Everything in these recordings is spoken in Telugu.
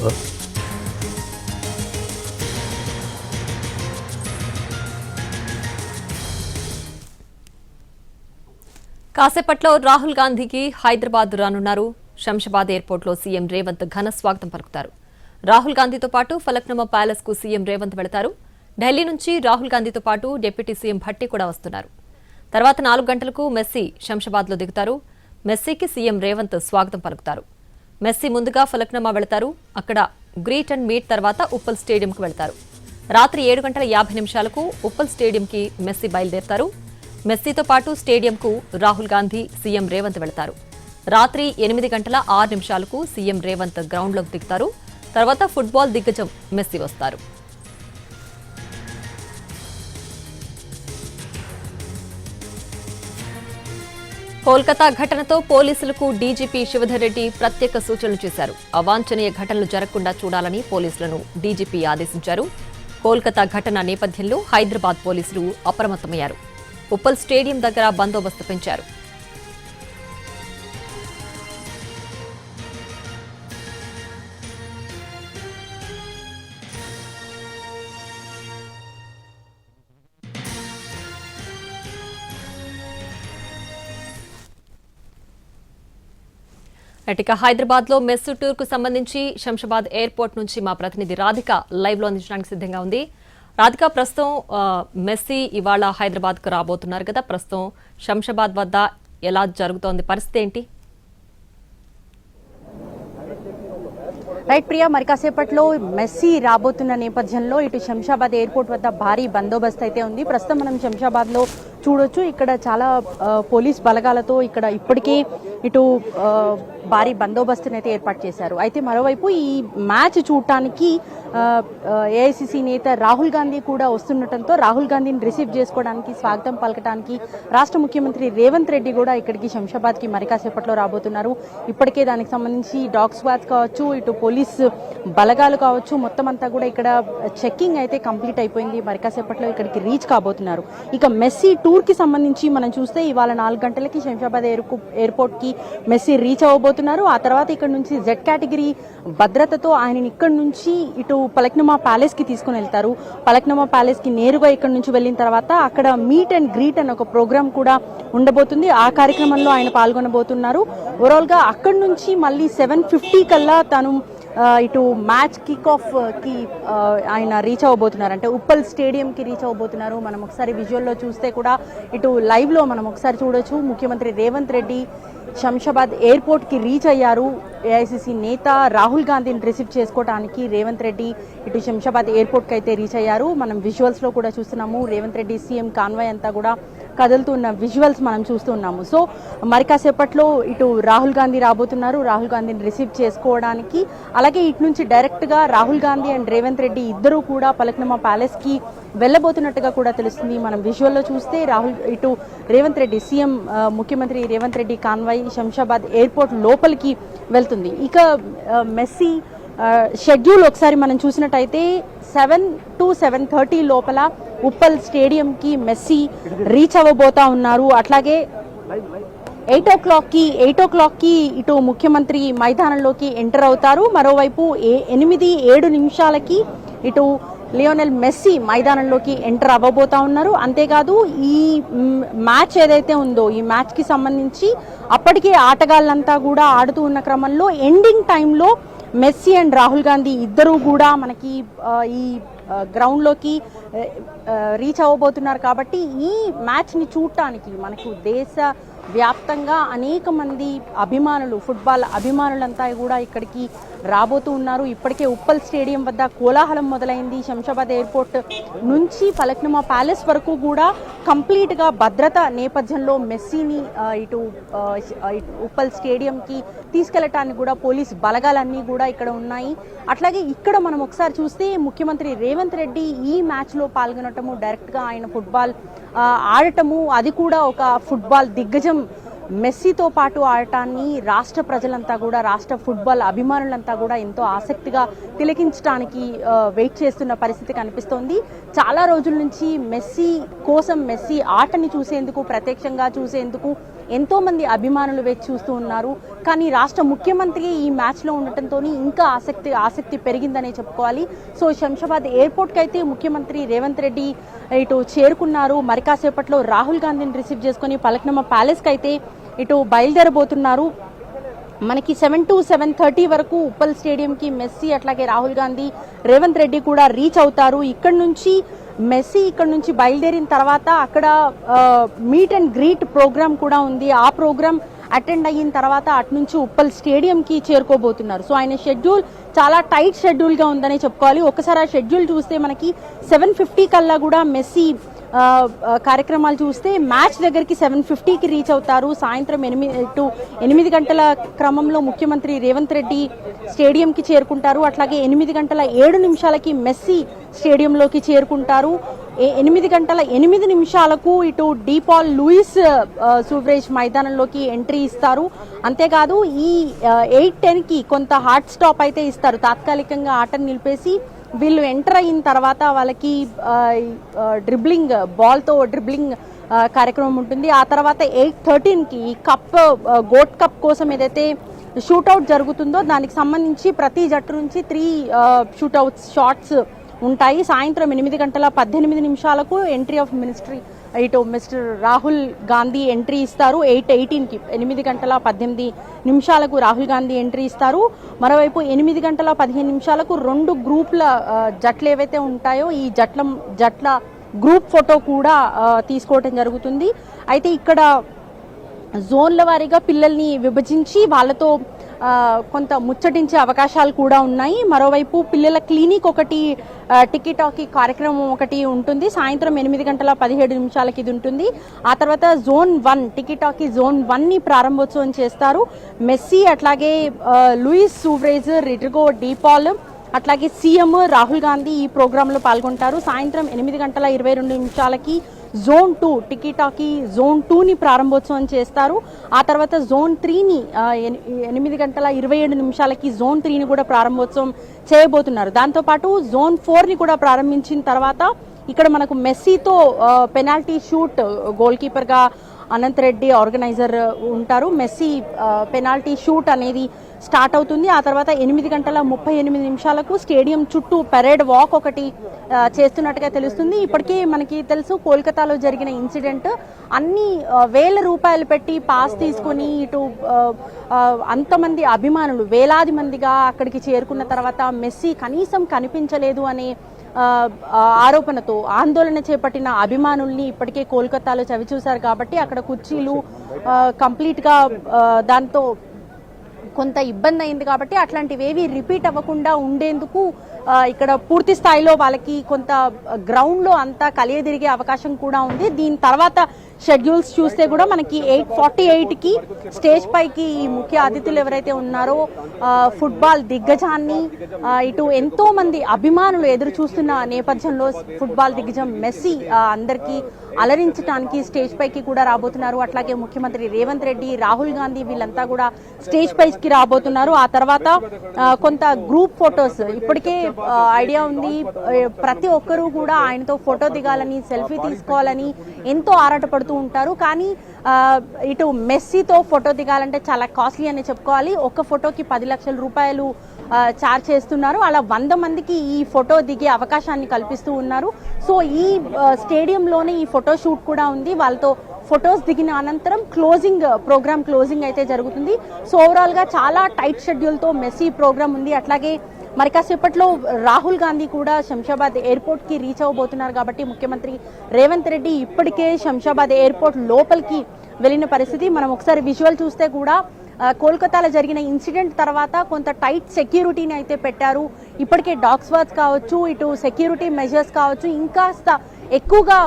కాసేపట్లో రాహుల్ గాంధీకి హైదరాబాద్ రానున్నారు. శంషాబాద్ ఎయిర్పోర్ట్లో సీఎం రేవంత్ ఘన స్వాగతం పలుకుతారు. రాహుల్ గాంధీతో పాటు ఫలక్నుమా ప్యాలెస్ కు సీఎం రేవంత్ వెళతారు. ఢిల్లీ నుంచి రాహుల్ గాంధీతో పాటు డిప్యూటీ సీఎం భట్టి కూడా వస్తున్నారు. తర్వాత 4 గంటలకు మెస్సీ శంషాబాద్లో దిగుతారు. మెస్సీకి సీఎం రేవంత్ స్వాగతం పలుకుతారు. మెస్సీ ముందుగా ఫలక్నుమా వెళతారు. అక్కడ గ్రీట్ అండ్ మీట్ తర్వాత ఉప్పల్ స్టేడియంకు వెళతారు. రాత్రి 7:50 ఉప్పల్ స్టేడియంకి మెస్సీ బయలుదేరతారు. మెస్సీతో పాటు స్టేడియంకు రాహుల్ గాంధీ, సీఎం రేవంత్ వెళతారు. రాత్రి 8:06 సీఎం రేవంత్ గ్రౌండ్లోకి దిగుతారు. తర్వాత ఫుట్బాల్ దిగ్గజం మెస్సీ వస్తారు. కోల్కతా ఘటనతో పోలీసులకు డీజీపీ శివధర్ రెడ్డి ప్రత్యేక సూచనలు చేశారు. అవాంఛనీయ ఘటనలు జరగకుండా చూడాలని పోలీసులను డీజీపీ ఆదేశించారు. కోల్కతా ఘటన నేపథ్యంలో హైదరాబాద్ పోలీసులు అప్రమత్తమయ్యారు. ఉప్పల్ స్టేడియం దగ్గర బందోబస్తు పెంచారు. ఇక హైదరాబాద్ లో మెస్సు టూర్ కు సంబంధించి శంషాబాద్ ఎయిర్పోర్ట్ నుంచి మా ప్రతినిధి రాధిక లైవ్ లో అందించడానికి సిద్ధంగా ఉంది. రాధిక, ప్రస్తుతం మెస్సీ ఇవాళ హైదరాబాద్ కు రాబోతున్నారు కదా, ప్రస్తుతం శంషాబాద్ వద్ద ఎలా జరుగుతోంది, పరిస్థితి ఏంటి? రైట్ ప్రియా, మరి కాసేపట్లో మెస్సీ రాబోతున్న నేపథ్యంలో ఇటు శంషాబాద్ ఎయిర్పోర్ట్ వద్ద భారీ బందోబస్తు అయితే ఉంది. ప్రస్తుతం మనం శంషాబాద్ లో చూడొచ్చు, ఇక్కడ చాలా పోలీస్ బలగాలతో ఇక్కడ ఇప్పటికే ఇటు భారీ బందోబస్తుని అయితే ఏర్పాటు చేశారు. అయితే మరోవైపు ఈ మ్యాచ్ చూడటానికి ఏఐసిసి నేత రాహుల్ గాంధీ కూడా వస్తుండటంతో రాహుల్ గాంధీని రిసీవ్ చేసుకోవడానికి, స్వాగతం పలకడానికి రాష్ట్ర ముఖ్యమంత్రి రేవంత్ రెడ్డి కూడా ఇక్కడికి శంషాబాద్కి మరి కాసేపట్లో రాబోతున్నారు. ఇప్పటికే దానికి సంబంధించి డాగ్ స్క్వాడ్ కావచ్చు, ఇటు పోలీస్ బలగాలు కావచ్చు, మొత్తం అంతా కూడా ఇక్కడ చెక్కింగ్ అయితే కంప్లీట్ అయిపోయింది. మరి కాసేపట్లో ఇక్కడికి రీచ్ కాబోతున్నారు. ఇక మెస్సీ టూర్ కి సంబంధించి మనం చూస్తే ఇవాళ 4 గంటలకి శంషాబాద్ ఎయిర్పోర్ట్ కి మెస్సీ రీచ్ అవ్వబోతున్నారు. ఆ తర్వాత ఇక్కడ నుంచి జెడ్ కేటగిరీ భద్రతతో ఆయన ఇక్కడ నుంచి ఇటు ఫలక్నుమా ప్యాలెస్ కి తీసుకుని వెళ్తారు. ఫలక్నుమా ప్యాలెస్ కి నేరుగా ఇక్కడ నుంచి వెళ్ళిన తర్వాత అక్కడ మీట్ అండ్ గ్రీట్ అని ఒక ప్రోగ్రామ్ కూడా ఉండబోతుంది. ఆ కార్యక్రమంలో ఆయన పాల్గొనబోతున్నారు. ఓవరాల్ గా అక్కడి నుంచి మళ్ళీ 7:50 కల్లా తను ఇటు మ్యాచ్ కిక్ ఆఫ్ కి ఆయన రీచ్ అవ్వబోతున్నారు, అంటే ఉప్పల్ స్టేడియం కి రీచ్ అవ్వబోతున్నారు. మనం ఒకసారి విజువల్లో చూస్తే కూడా ఇటు లైవ్ లో మనం ఒకసారి చూడొచ్చు, ముఖ్యమంత్రి రేవంత్ రెడ్డి శంషాబాద్ ఎయిర్పోర్ట్ కి రీచ్ అయ్యారు. ఏఐసిసి నేత రాహుల్ గాంధీని రిసీవ్ చేసుకోవడానికి రేవంత్ రెడ్డి ఇటు శంషాబాద్ ఎయిర్పోర్ట్ కి అయితే రీచ్ అయ్యారు. మనం విజువల్స్ లో కూడా చూస్తున్నాము, రేవంత్ రెడ్డి సీఎం కాన్వాయ్ అంతా కూడా కదులుతున్న విజువల్స్ మనం చూస్తున్నాము. సో మరి కాసేపట్లో ఇటు రాహుల్ గాంధీ రాబోతున్నారు. రాహుల్ గాంధీని రిసీవ్ చేసుకోవడానికి, అలాగే ఇటు నుంచి డైరెక్ట్ గా రాహుల్ గాంధీ అండ్ రేవంత్ రెడ్డి ఇద్దరు కూడా ఫలక్నుమా ప్యాలెస్ కి వెళ్లబోతున్నట్టుగా కూడా తెలుస్తుంది. మనం విజువల్లో చూస్తే ఇటు రేవంత్ రెడ్డి సీఎం ముఖ్యమంత్రి రేవంత్ రెడ్డి కాన్వాయ్ శంషాబాద్ ఎయిర్పోర్ట్ లోపలికి వెళ్తుంది. ఇక మెస్సీ షెడ్యూల్ ఒకసారి మనం చూసినట్టయితే 7 to 7:30 లోపల ఉప్పల్ స్టేడియం కి మెస్సీ రీచ్ అవ్వబోతా ఉన్నారు. అట్లాగే 8 o'clock కి ఇటు ముఖ్యమంత్రి మైదానంలోకి ఎంటర్ అవుతారు. మరోవైపు 8-7 నిమిషాలకి ఇటు లియోనెల్ మెస్సీ మైదానంలోకి ఎంటర్ అవ్వబోతా ఉన్నారు. అంతేకాదు ఈ మ్యాచ్ ఏదైతే ఉందో ఈ మ్యాచ్ కి సంబంధించి అప్పటికే ఆటగాళ్ళంతా కూడా ఆడుతూ ఉన్న క్రమంలో ఎండింగ్ టైంలో మెస్సీ అండ్ రాహుల్ గాంధీ ఇద్దరు కూడా మనకి ఈ గ్రౌండ్ లోకి రీచ్ అవ్వబోతున్నారు. కాబట్టి ఈ మ్యాచ్ ని చూడటానికి మనకు దేశ వ్యాప్తంగా అనేక మంది అభిమానులు, ఫుట్బాల్ అభిమానులంతా కూడా ఇక్కడికి రాబోతూ ఉన్నారు. ఇప్పటికే ఉప్పల్ స్టేడియం వద్ద కోలాహలం మొదలైంది. శంషాబాద్ ఎయిర్పోర్ట్ నుంచి ఫలక్నుమా ప్యాలెస్ వరకు కూడా కంప్లీట్ గా భద్రత నేపథ్యంలో మెస్సీని ఇటు ఉప్పల్ స్టేడియంకి తీసుకెళ్లటానికి కూడా పోలీస్ బలగాలన్నీ కూడా ఇక్కడ ఉన్నాయి. అట్లాగే ఇక్కడ మనం ఒకసారి చూస్తే ముఖ్యమంత్రి రేవంత్ రెడ్డి ఈ మ్యాచ్ లో పాల్గొనటము, డైరెక్ట్ గా ఆయన ఫుట్బాల్ ఆడటము, అది కూడా ఒక ఫుట్బాల్ దిగ్గజం మెస్సీతో పాటు ఆడటాన్ని రాష్ట్ర ప్రజలంతా కూడా, రాష్ట్ర ఫుట్బాల్ అభిమానులంతా కూడా ఎంతో ఆసక్తిగా తిలకించడానికి వెయిట్ చేస్తున్న పరిస్థితి కనిపిస్తోంది. చాలా రోజుల నుంచి మెస్సీ కోసం, మెస్సీ ఆటని చూసేందుకు, ప్రత్యక్షంగా చూసేందుకు ఎంతోమంది అభిమానులు వేచి చూస్తూ ఉన్నారు. కానీ రాష్ట్ర ముఖ్యమంత్రి ఈ మ్యాచ్లో ఉండటంతో ఇంకా ఆసక్తి పెరిగిందనే చెప్పుకోవాలి. సో శంషాబాద్ ఎయిర్పోర్ట్కి అయితే ముఖ్యమంత్రి రేవంత్ రెడ్డి ఇటు చేరుకున్నారు. మరి కాసేపట్లో రాహుల్ గాంధీని రిసీవ్ చేసుకుని పలక్నమ ప్యాలెస్కి అయితే ఇటు బయలుదేరబోతున్నారు. మనకి 7 to 7:30 వరకు ఉప్పల్ స్టేడియంకి మెస్సీ అట్లాగే రాహుల్ గాంధీ, రేవంత్ రెడ్డి కూడా రీచ్ అవుతారు. ఇక్కడ నుంచి మెస్సీ ఇక్కడ నుంచి బయలుదేరిన తర్వాత అక్కడ మీట్ అండ్ గ్రీట్ ప్రోగ్రామ్ కూడా ఉంది. ఆ ప్రోగ్రామ్ అటెండ్ అయిన తర్వాత అటు నుంచి ఉప్పల్ స్టేడియంకి చేరుకోబోతున్నారు. సో ఆయన షెడ్యూల్ చాలా టైట్ షెడ్యూల్గా ఉందని చెప్పుకోవాలి. ఒకసారి ఆ షెడ్యూల్ చూస్తే మనకి 7:50 కల్లా కూడా మెస్సీ కార్యక్రమాలు చూస్తే మ్యాచ్ దగ్గరికి 7:50కి రీచ్ అవుతారు. సాయంత్రం 8 గంటల క్రమంలో ముఖ్యమంత్రి రేవంత్ రెడ్డి స్టేడియంకి చేరుకుంటారు. అట్లాగే 8:07 మెస్సీ స్టేడియంలోకి చేరుకుంటారు. 8:08 ఇటు డీపాల్ లూయిస్ సూవ్రేజ్ మైదానంలోకి ఎంట్రీ ఇస్తారు. అంతేకాదు ఈ 8:10కి కొంత హార్డ్ స్టాప్ అయితే ఇస్తారు. తాత్కాలికంగా ఆటను నిలిపేసి వీళ్ళు ఎంటర్ అయిన తర్వాత వాళ్ళకి డ్రిబ్లింగ్, బాల్తో డ్రిబ్లింగ్ కార్యక్రమం ఉంటుంది. ఆ తర్వాత 8:13కి ఈ కప్, గోట్ కప్ కోసం ఏదైతే షూట్అవుట్ జరుగుతుందో దానికి సంబంధించి ప్రతి జట్టు నుంచి 3 షూట్అవుట్స్ షాట్స్ ఉంటాయి. సాయంత్రం 8:18 ఎంట్రీ ఆఫ్ మినిస్ట్రీ ఇటు మిస్టర్ రాహుల్ గాంధీ ఎంట్రీ ఇస్తారు. 8:18కి 8:18 రాహుల్ గాంధీ ఎంట్రీ ఇస్తారు. మరోవైపు 8:15 2 గ్రూపుల జట్లు ఏవైతే ఉంటాయో ఈ జట్ల గ్రూప్ ఫోటో కూడా తీసుకోవటం జరుగుతుంది. అయితే ఇక్కడ జోన్ల వారీగా పిల్లల్ని విభజించి వాళ్ళతో కొంత ముచ్చటించే అవకాశాలు కూడా ఉన్నాయి. మరోవైపు పిల్లల క్లినిక్ ఒకటి, టికీటాకీ కార్యక్రమం ఒకటి ఉంటుంది. సాయంత్రం 8:17 ఇది ఉంటుంది. ఆ తర్వాత జోన్ 1, టికీటాకీ జోన్ 1ని ప్రారంభోత్సవం చేస్తారు. మెస్సీ అట్లాగే లూయిస్ సూవ్రేజ్, రిడ్రిగో డీపాల్ అట్లాగే సీఎం రాహుల్ గాంధీ ఈ ప్రోగ్రాంలో పాల్గొంటారు. సాయంత్రం 8:22 జోన్ 2, టికీటాకీ జోన్ 2ని ప్రారంభోత్సవం చేస్తారు. ఆ తర్వాత జోన్ 3ని 8:27 జోన్ 3ని కూడా ప్రారంభోత్సవం చేయబోతున్నారు. దాంతోపాటు జోన్ 4ని కూడా ప్రారంభించిన తర్వాత ఇక్కడ మనకు మెస్సీతో పెనాల్టీ షూట్, గోల్ కీపర్గా అనంత్ రెడ్డి ఆర్గనైజర్ ఉంటారు. మెస్సీ పెనాల్టీ షూట్ అనేది స్టార్ట్ అవుతుంది. ఆ తర్వాత 8:38 స్టేడియం చుట్టూ పెరేడ్ వాక్ ఒకటి చేస్తున్నట్టుగా తెలుస్తుంది. ఇప్పటికే మనకి తెలుసు కోల్కతాలో జరిగిన ఇన్సిడెంట్, అన్ని వేల రూపాయలు పెట్టి పాస్ తీసుకొని ఇటు అంతమంది అభిమానులు వేలాది మందిగా అక్కడికి చేరుకున్న తర్వాత మెస్సీ కనీసం కనిపించలేదు అనే ఆరోపణతో ఆందోళన చేపట్టిన అభిమానుల్ని ఇప్పటికే కోల్కతాలో చవిచూశారు. కాబట్టి అక్కడ కుర్చీలు కంప్లీట్గా దాంతో కొంత ఇబ్బంది అయింది. కాబట్టి అట్లాంటివేవి రిపీట్ అవ్వకుండా ఉండేందుకు ఇక్కడ పూర్తి స్థాయిలో వాళ్ళకి కొంత గ్రౌండ్లో అంతా కలియదిరిగే అవకాశం కూడా ఉంది. దీని తర్వాత షెడ్యూల్స్ చూస్తే కూడా మనకి 8:48కి స్టేజ్ పైకి ఈ ముఖ్య అతిథులు ఎవరైతే ఉన్నారో ఫుట్బాల్ దిగ్గజాన్ని, ఇటు ఎంతో మంది అభిమానులు ఎదురు చూస్తున్న నేపథ్యంలో ఫుట్బాల్ దిగ్గజం మెస్సీ అందరికీ అలరించడానికి స్టేజ్ పైకి కూడా రాబోతున్నారు. అట్లాగే ముఖ్యమంత్రి రేవంత్ రెడ్డి, రాహుల్ గాంధీ వీళ్ళంతా కూడా స్టేజ్ పైకి రాబోతున్నారు. ఆ తర్వాత కొంత గ్రూప్ ఫొటోస్ ఇప్పటికే ఐడియా ఉంది. ప్రతి ఒక్కరూ కూడా ఆయనతో ఫోటో దిగాలని, సెల్ఫీ తీసుకోవాలని ఎంతో ఆరాటపడుతూ ఉంటారు. కానీ ఇటు మెస్సీతో ఫోటో దిగాలంటే చాలా కాస్ట్లీ అని చెప్పుకోవాలి. ఒక ఫోటోకి 10 లక్షల రూపాయలు చార్జ్ చేస్తున్నారు. అలా 100 మందికి ఈ ఫోటో దిగే అవకాశాన్ని కల్పిస్తూ ఉన్నారు. సో ఈ స్టేడియంలోనే ఈ ఫోటో షూట్ కూడా ఉంది. వాళ్ళతో ఫొటోస్ దిగిన అనంతరం ప్రోగ్రామ్ క్లోజింగ్ అయితే జరుగుతుంది. సో ఓవరాల్గా చాలా టైట్ షెడ్యూల్తో మెస్సీ ప్రోగ్రామ్ ఉంది. అట్లాగే మరి కాసేపట్లో రాహుల్ గాంధీ కూడా శంషాబాద్ ఎయిర్పోర్ట్కి రీచ్ అవ్వబోతున్నారు. కాబట్టి ముఖ్యమంత్రి రేవంత్ రెడ్డి ఇప్పటికే శంషాబాద్ ఎయిర్పోర్ట్ లోపలికి వెళ్ళిన పరిస్థితి. మనం ఒకసారి విజువల్ చూస్తే కూడా కోల్కతాలో జరిగిన ఇన్సిడెంట్ తర్వాత కొంత టైట్ సెక్యూరిటీని అయితే పెట్టారు. ఇప్పటికే డాగ్ స్క్వాడ్స్ కావచ్చు, ఇటు సెక్యూరిటీ మెజర్స్ కావచ్చు, ఇంకాస్త ఎక్కువగా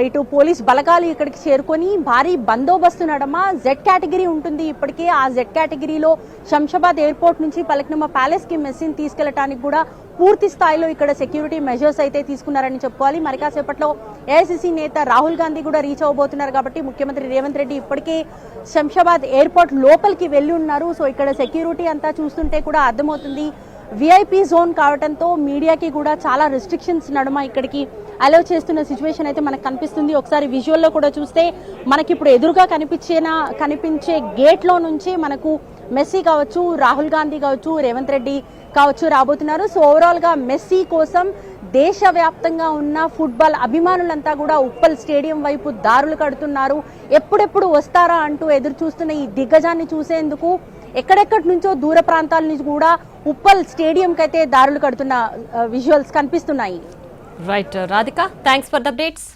ఇటు పోలీస్ బలగాలు ఇక్కడికి చేరుకొని భారీ బందోబస్తు నడమ జెడ్ కేటగిరీ ఉంటుంది. ఇప్పటికే ఆ జెడ్ కేటగిరీలో శంషాబాద్ ఎయిర్పోర్ట్ నుంచి పలక్నమ ప్యాలెస్కి మెస్సీని తీసుకెళ్లడానికి కూడా పూర్తి స్థాయిలో ఇక్కడ సెక్యూరిటీ మెజర్స్ అయితే తీసుకున్నారని చెప్పుకోవాలి. మరి కాసేపట్లో ఏఐసిసి నేత రాహుల్ గాంధీ కూడా రీచ్ అవ్వబోతున్నారు కాబట్టి ముఖ్యమంత్రి రేవంత్ రెడ్డి ఇప్పటికే శంషాబాద్ ఎయిర్పోర్ట్ లోపలికి వెళ్ళి ఉన్నారు. సో ఇక్కడ సెక్యూరిటీ అంతా చూస్తుంటే కూడా అర్థమవుతుంది విఐపి జోన్ కావడంతో మీడియాకి కూడా చాలా రెస్ట్రిక్షన్స్ నడుమ ఇక్కడికి అలౌ చేస్తున్న సిచ్యువేషన్ అయితే మనకు కనిపిస్తుంది. ఒకసారి విజువల్లో కూడా చూస్తే మనకి ఇప్పుడు ఎదురుగా కనిపించే గేట్లో నుంచి మనకు మెస్సీ కావచ్చు, రాహుల్ గాంధీ కావచ్చు, రేవంత్ రెడ్డి కావచ్చు రాబోతున్నారు. సో ఓవరాల్గా మెస్సీ కోసం దేశవ్యాప్తంగా ఉన్న ఫుట్బాల్ అభిమానులంతా కూడా ఉప్పల్ స్టేడియం వైపు దారులు కడుతున్నారు. ఎప్పుడెప్పుడు వస్తారా అంటూ ఎదురు చూస్తున్న ఈ దిగ్గజాన్ని చూసేందుకు ఎక్కడెక్కడి నుంచో దూర ప్రాంతాల నుంచి కూడా ఉప్పల్ స్టేడియంకి అయితే దారులు కడుతున్న విజువల్స్ కనిపిస్తున్నాయి. Right Radhika, thanks for the updates.